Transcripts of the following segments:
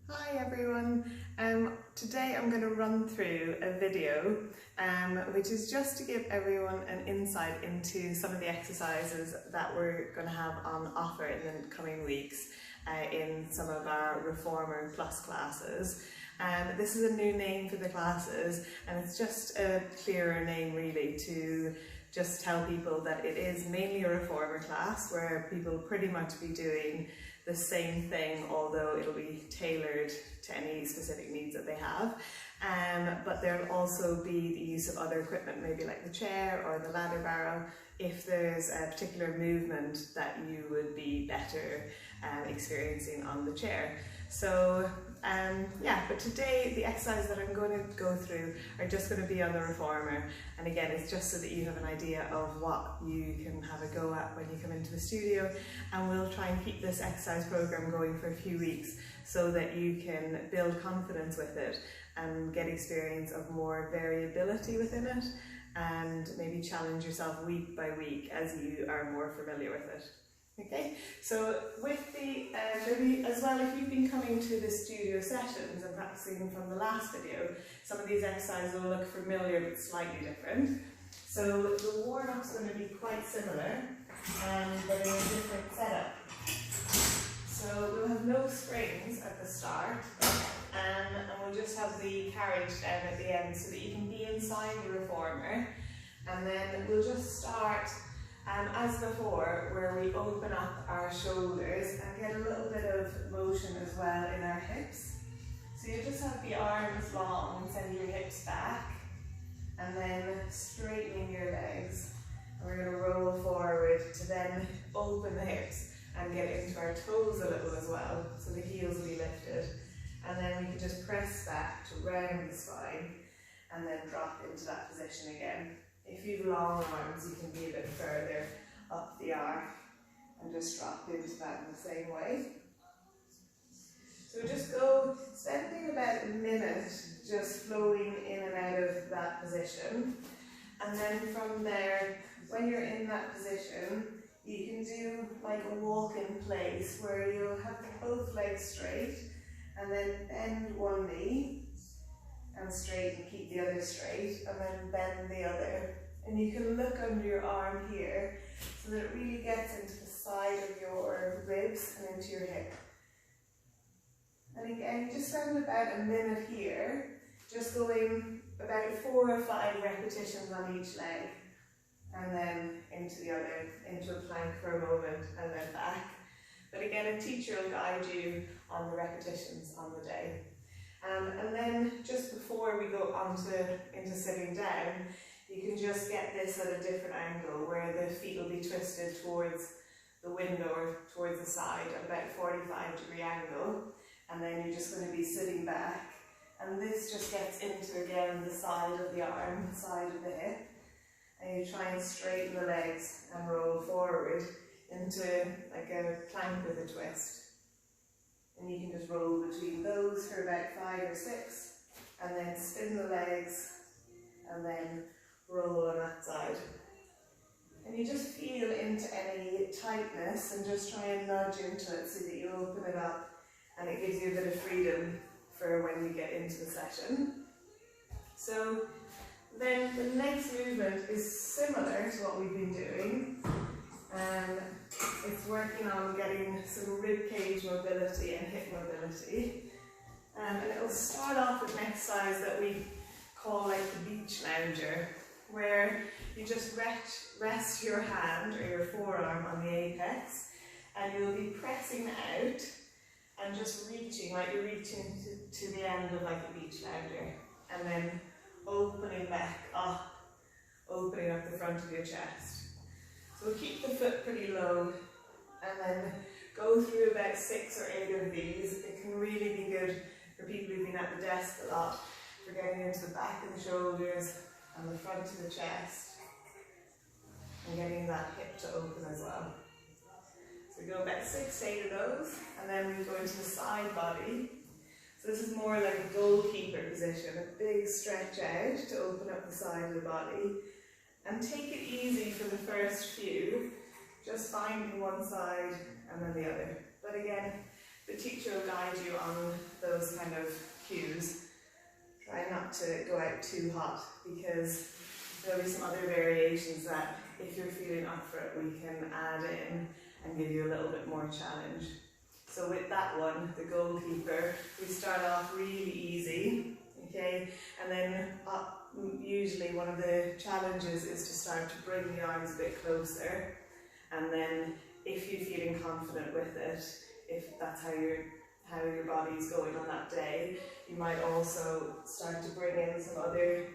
Hi everyone, today I'm going to run through a video which is just to give everyone an insight into some of the exercises that we're going to have on offer in the coming weeks in some of our Reformer Plus classes. This is a new name for the classes, and it's just a clearer name really to just tell people that it is mainly a Reformer class where people pretty much be doing the same thing, although it'll be tailored to any specific needs that they have. But there'll also be the use of other equipment, maybe like the chair or the ladder barrow, if there's a particular movement that you would be better experiencing on the chair. So but today the exercises that I'm going to go through are just going to be on the Reformer, and again it's just so that you have an idea of what you can have a go at when you come into the studio, and we'll try and keep this exercise program going for a few weeks so that you can build confidence with it and get experience of more variability within it, and maybe challenge yourself week by week as you are more familiar with it. Okay, so with the, maybe as well, if you've been coming to the studio sessions and practicing from the last video, some of these exercises will look familiar but slightly different. So the warm-up's going to be quite similar, but in a different setup. So we'll have no springs at the start, and we'll just have the carriage down at the end so that you can be inside the Reformer. And then we'll just start as before, where we open up our shoulders and get a little bit of motion as well in our hips. So you just have the arms long and send your hips back, and then straightening your legs. And we're going to roll forward to then open the hips and get into our toes a little as well, so the heels will be lifted. And then we can just press back to round the spine and then drop into that position again. If you've long arms, you can be a bit further up the arm and just drop into that in the same way. So just go, spending about a minute just flowing in and out of that position. And then from there, when you're in that position, you can do like a walk in place where you'll have both legs straight and then bend one knee and straight and keep the other straight, and then bend the other. And you can look under your arm here so that it really gets into the side of your ribs and into your hip. And again, just spend about a minute here, just going about 4 or 5 repetitions on each leg, and then into the other, into a plank for a moment, and then back. But again, a teacher will guide you on the repetitions on the day. And then just before we go into sitting down, you can just get this at a different angle where the feet will be twisted towards the window or towards the side at about a 45-degree angle, and then you're just going to be sitting back, and this just gets into again the side of the arm, the side of the hip, and you try and straighten the legs and roll forward into like a plank with a twist. And you can just roll between those for about 5 or 6, and then spin the legs, and then roll on that side. And you just feel into any tightness and just try and nudge into it so that you open it up, and it gives you a bit of freedom for when you get into the session. So then the next movement is similar to what we've been doing. It's working on getting some rib cage mobility and hip mobility. And it will start off with an exercise that we call like the beach lounger, where you just rest your hand or your forearm on the apex, and you'll be pressing out and just reaching, like you're reaching to the end of like a beach lounger, and then opening back up, opening up the front of your chest. So we'll keep the foot pretty low, and then go through about 6 or 8 of these. It can really be good for people who've been at the desk a lot, for getting into the back of the shoulders and the front of the chest, and getting that hip to open as well. So we go about 6 to 8 of those, and then we go into the side body. So this is more like a goalkeeper position, a big stretch out to open up the side of the body. And take it easy for the first few, just finding one side and then the other. But again, the teacher will guide you on those kind of cues. Try not to go out too hot, because there'll be some other variations that if you're feeling up for it, we can add in and give you a little bit more challenge. So with that one, the goalkeeper, we start off really easy, okay, and then usually one of the challenges is to start to bring the arms a bit closer, and then if you're feeling confident with it, if that's how your body's going on that day, you might also start to bring in some other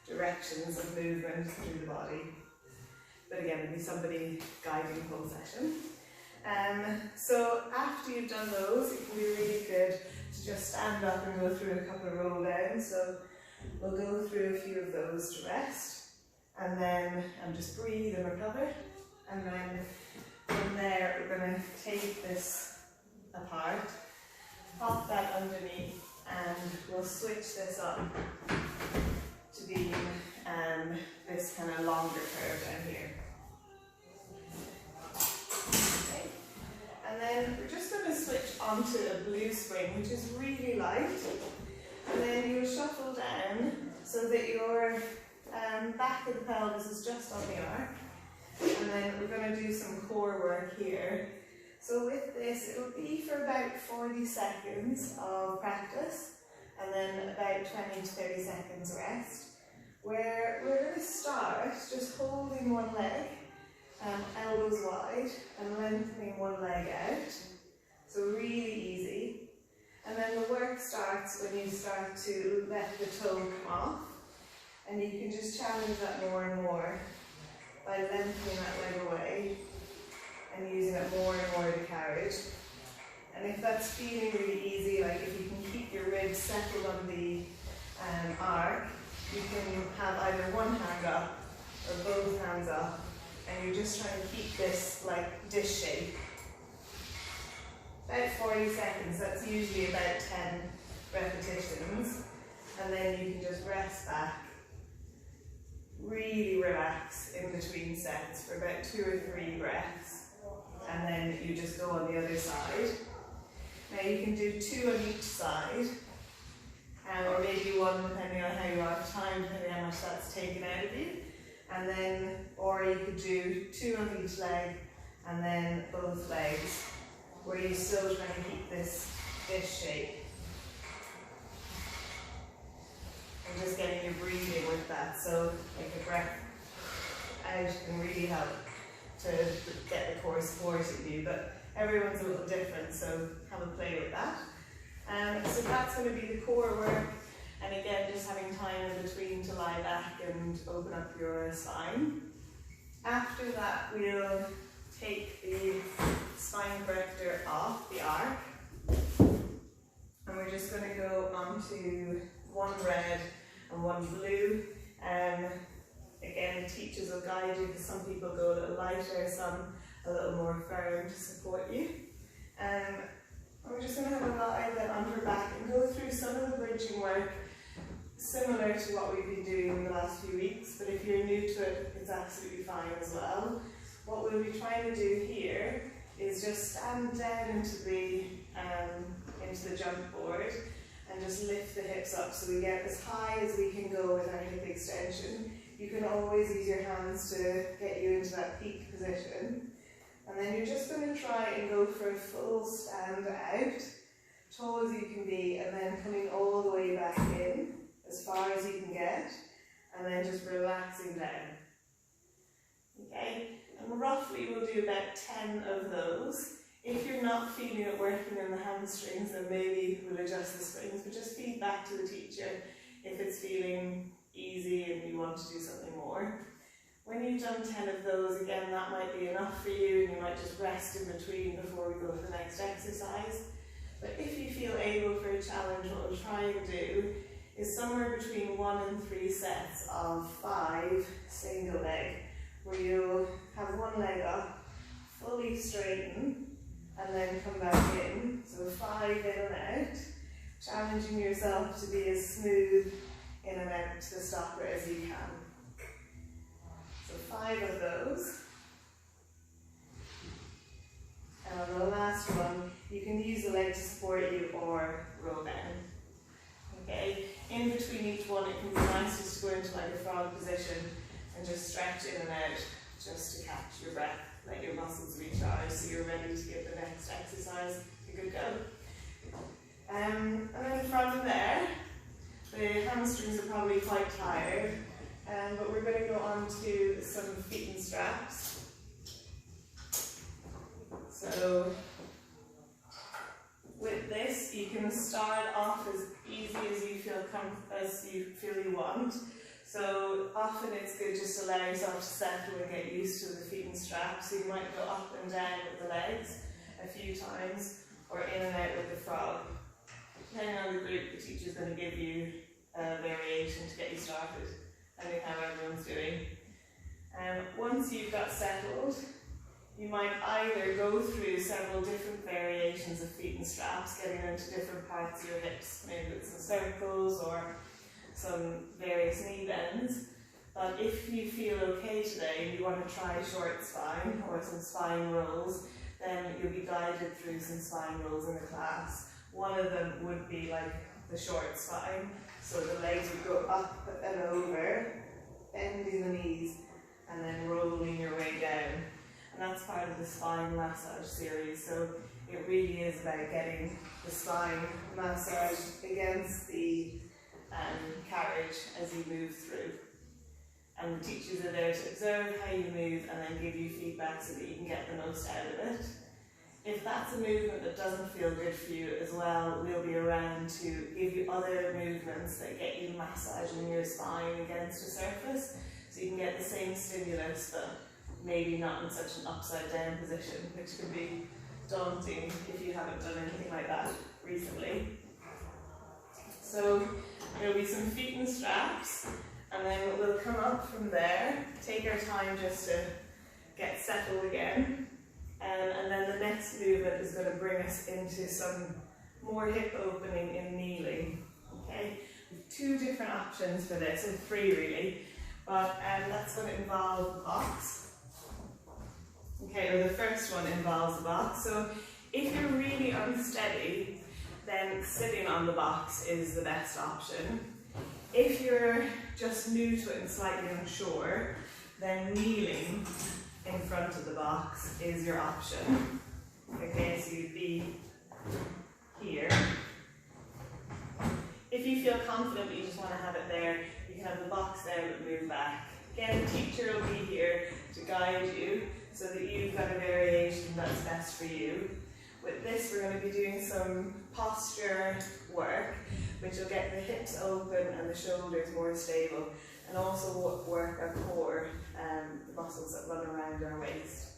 directions of movement through the body. But again, there'll be somebody guiding the whole session. So after you've done those, it can be really good to just stand up and go through a couple of roll downs. So we'll go through a few of those to rest, and then just breathe and recover. And then from there, we're going to take this apart, pop that underneath, and we'll switch this up to be this kind of longer curve down here. Okay. And then we're just going to switch onto a blue spring, which is really light. And then you'll shuffle down so that your back of the pelvis is just on the arc. And then we're going to do some core work here. So with this, it'll be for about 40 seconds of practice, and then about 20 to 30 seconds rest, where we're going to start just holding one leg, elbows wide, and lengthening one leg out. So really easy. And then the work starts when you start to let the toe come off, and you can just challenge that more and more by lengthening that leg away and using it more and more to carriage. And if that's feeling really easy, like if you can keep your ribs settled on the arc, you can have either one hand up or both hands up, and you're just trying to keep this like dish shape. About 40 seconds, that's usually about 10 repetitions, and then you can just rest back, really relax in between sets for about 2 or 3 breaths, and then you just go on the other side. Now you can do 2 on each side, or maybe 1 depending on how you are at the time, depending on how much that's taken out of you. And then, or you could do 2 on each leg, and then both legs, where you're still trying to keep this shape. And just getting your breathing with that, so like a breath out can really help to get the core supporting you, but everyone's a little different, so have a play with that. So that's going to be the core work, and again just having time in between to lie back and open up your spine. After that, we'll take the spine corrector off the arc, and we're just going to go onto 1 red and 1 blue. Again, the teachers will guide you, because some people go a little lighter, some a little more firm to support you. We're just going to have a lie then on her back and go through some of the bridging work similar to what we've been doing in the last few weeks, but if you're new to it, it's absolutely fine as well. What we'll be trying to do here is just stand down into the jump board and just lift the hips up so we get as high as we can go with our hip extension. You can always use your hands to get you into that peak position. And then you're just going to try and go for a full stand out, tall as you can be, and then coming all the way back in as far as you can get, and then just relaxing down. Okay, and roughly we'll do about 10 of those. If you're not feeling it working in the hamstrings, then maybe we'll adjust the springs, but just feed back to the teacher if it's feeling easy and you want to do something more. When you've done 10 of those, again, that might be enough for you, and you might just rest in between before we go to the next exercise. But if you feel able for a challenge, what we'll try and do is somewhere between 1 and 3 sets of 5 single leg, where you'll have 1 leg up, fully straighten, and then come back in. So 5 in and out, challenging yourself to be as smooth in and out to the stopper as you can. So 5 of those. And on the last one, you can use the leg to support you or roll down. in between each one, it can be nice just to go into like a frog position and just stretch in and out just to catch your breath, let your muscles recharge so you're ready to give the next exercise a good go. And then from there, the hamstrings are probably quite tired, but we're going to go on to some feet and straps. So with this, you can start off as easy as you feel you want. So often it's good just to allow yourself to settle and get used to the feet and straps. So you might go up and down with the legs a few times, or in and out with the frog. Depending on the group, the teacher's going to give you a variation to get you started, depending how everyone's doing. Once you've got settled, you might either go through several different variations of feet and straps, getting into different parts of your hips, maybe with some circles or some various knee bends. But if you feel okay today and you want to try short spine or some spine rolls, then you'll be guided through some spine rolls in the class. One of them would be like the short spine, so the legs would go up and over, bending the knees, and then rolling your way down. And that's part of the spine massage series, so it really is about getting the spine massaged against the carriage as you move through. And the teachers are there to observe how you move and then give you feedback so that you can get the most out of it. If that's a movement that doesn't feel good for you as well, we'll be around to give you other movements that get you massaging your spine against a surface, so you can get the same stimulus but maybe not in such an upside down position, which can be daunting if you haven't done anything like that recently. So there'll be some feet and straps, and then we'll come up from there, take our time just to get settled again. And then the next movement is going to bring us into some more hip opening in kneeling. Okay, we have two different options for this, or three really, but that's going to involve the box. Okay, or the first one involves the box. So if you're really unsteady, then sitting on the box is the best option. If you're just new to it and slightly unsure, then kneeling in front of the box is your option. Okay, so you'd be here. If you feel confident but you just want to have it there, you can have the box there but move back. Again, the teacher will be here to guide you so that you've got a variation that's best for you. With this, we're going to be doing some posture work, which will get the hips open and the shoulders more stable, and also work our core, the muscles that run around our waist.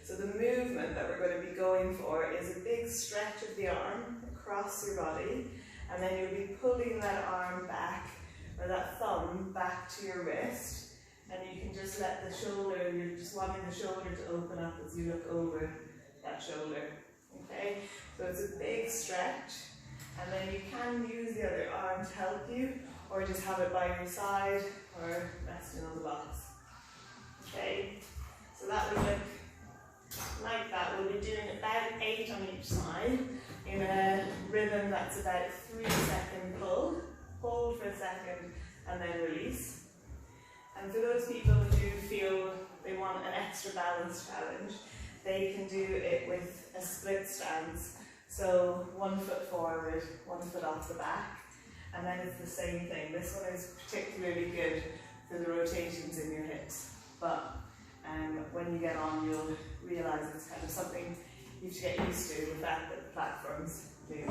So the movement that we're going to be going for is a big stretch of the arm across your body, and then you'll be pulling that arm back, or that thumb back to your wrist, and you can just let the shoulder, you're just wanting the shoulder to open up as you look over that shoulder. Okay, so it's a big stretch, and then you can use the other arm to help you, or just have it by your side, or resting on the box. Okay, so that would look like that. We'll be doing about 8 on each side, in a rhythm that's about 3-second pull, hold for a second, and then release. And for those people who feel they want an extra balance challenge, they can do it with a split stance. So 1 foot forward, 1 foot off the back, and then it's the same thing. This one is particularly good for the rotations in your hips, but when you get on, you'll realise it's kind of something you have to get used to, the fact that the platforms move.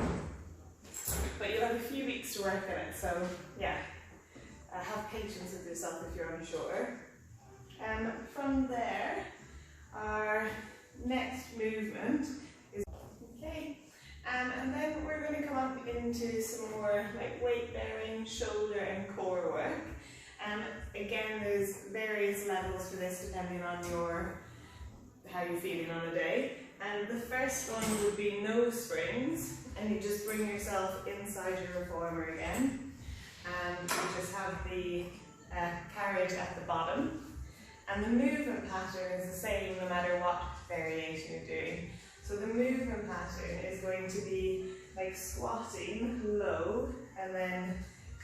But you'll have a few weeks to work on it, so yeah, have patience with yourself if you're unsure. From there, our next movement is okay, and then we're going to come up into some more like weight bearing, shoulder and core work. Again, there's various levels for this depending on how you're feeling on a day. And the first one would be no springs, and you just bring yourself inside your reformer again, and you just have the carriage at the bottom. And the movement pattern is the same no matter what variation you're doing. So the movement pattern is going to be like squatting low and then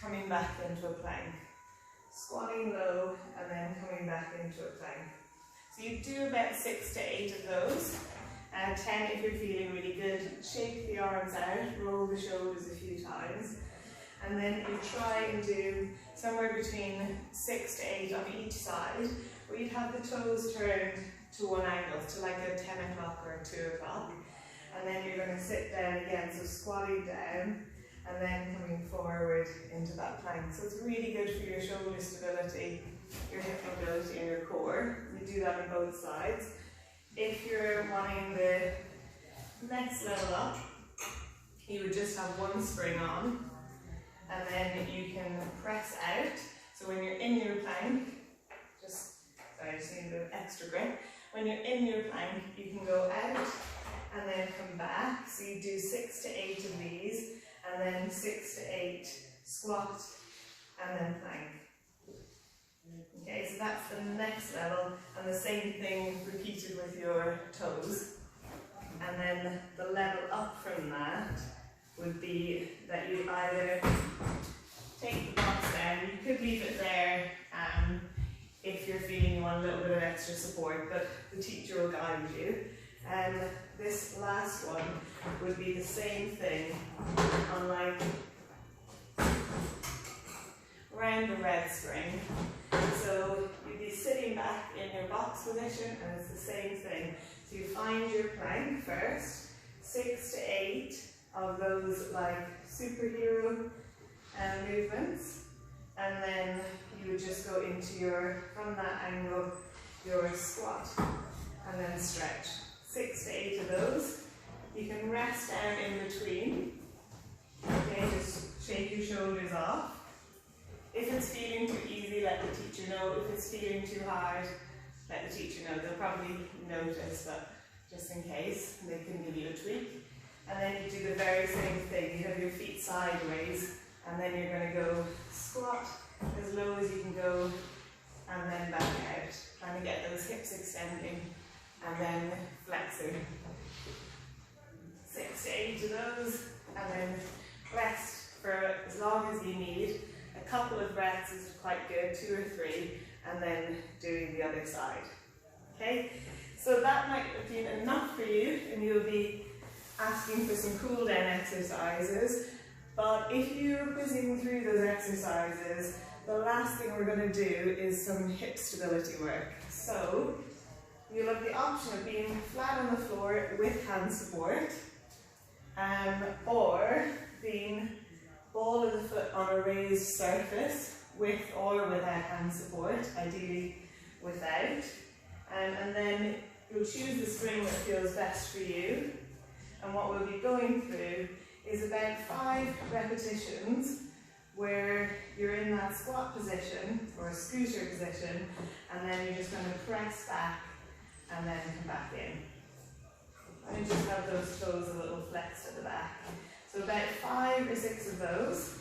coming back into a plank. Squatting low and then coming back into a plank. So you do about 6 to 8 of those. 10 if you're feeling really good. Shake the arms out, roll the shoulders a few times. And then you try and do somewhere between 6 to 8 on each side, where you'd have the toes turned to one angle, to like a 10 o'clock or a 2 o'clock. And then you're going to sit down again, so squatting down and then coming forward into that plank. So it's really good for your shoulder stability, your hip mobility and your core. You do that on both sides. If you're wanting the next level up, you would just have one spring on and then you can press out. So when you're in your plank, just need a bit of extra grip. When you're in your plank, you can go out and then come back. So you do 6 to 8 of these and then 6 to 8 squat and then plank. Okay, so that's the next level, and the same thing repeated with your toes. And then the level up from that would be that you either take the box down, you could leave it there if you're feeling you want a little bit of extra support, but the teacher will guide you. This last one would be the same thing on like around the red spring. So you'd be sitting back in your box position and it's the same thing. So you find your plank first, 6 to 8 of those like superhero movements, and then you would just go into your, from that angle, your squat and then stretch. 6 to 8 of those. You can rest down in between. Okay, just shake your shoulders off. If it's feeling too easy, let the teacher know. If it's feeling too hard, let the teacher know. They'll probably notice, but just in case, they can give you a tweak. And then you do the very same thing. You have your feet sideways, and then you're going to go squat as low as you can go, and then back out. Trying to get those hips extending, and then flexing. 6 to 8 of those, and then rest for as long as you need. A couple of breaths is quite good, 2 or 3, and then doing the other side. Okay, so that might have been enough for you, and you'll be asking for some cool down exercises. But if you're whizzing through those exercises, the last thing we're going to do is some hip stability work. So you'll have the option of being flat on the floor with hand support, or being ball of the foot on a raised surface with or without hand support, ideally without. And then you'll choose the spring that feels best for you. And what we'll be going through is about 5 repetitions where you're in that squat position or a scooter position, and then you're just going to press back and then come back in. And just have those toes a little flexed at the back. So about 5 or 6 of those.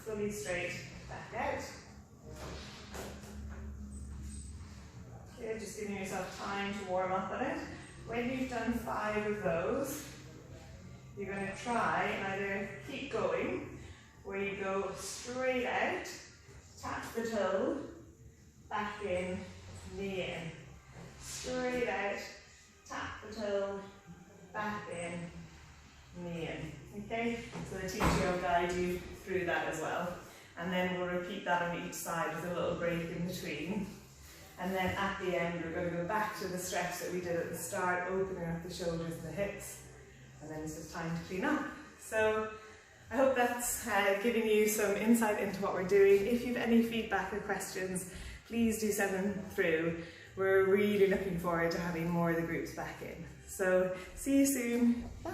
Fully straight back out. Okay, just giving yourself time to warm up on it. When you've done 5 of those, you're going to try and either keep going, where you go straight out, tap the toe, back in, knee in. Straight out, tap the toe, back in, knee in. Okay, so the teacher will guide you through that as well. And then we'll repeat that on each side with a little break in between. And then at the end, we're going to go back to the stretch that we did at the start, opening up the shoulders and the hips. And then it's just time to clean up. So I hope that's giving you some insight into what we're doing. If you have any feedback or questions, please do send them through. We're really looking forward to having more of the groups back in. So see you soon. Bye.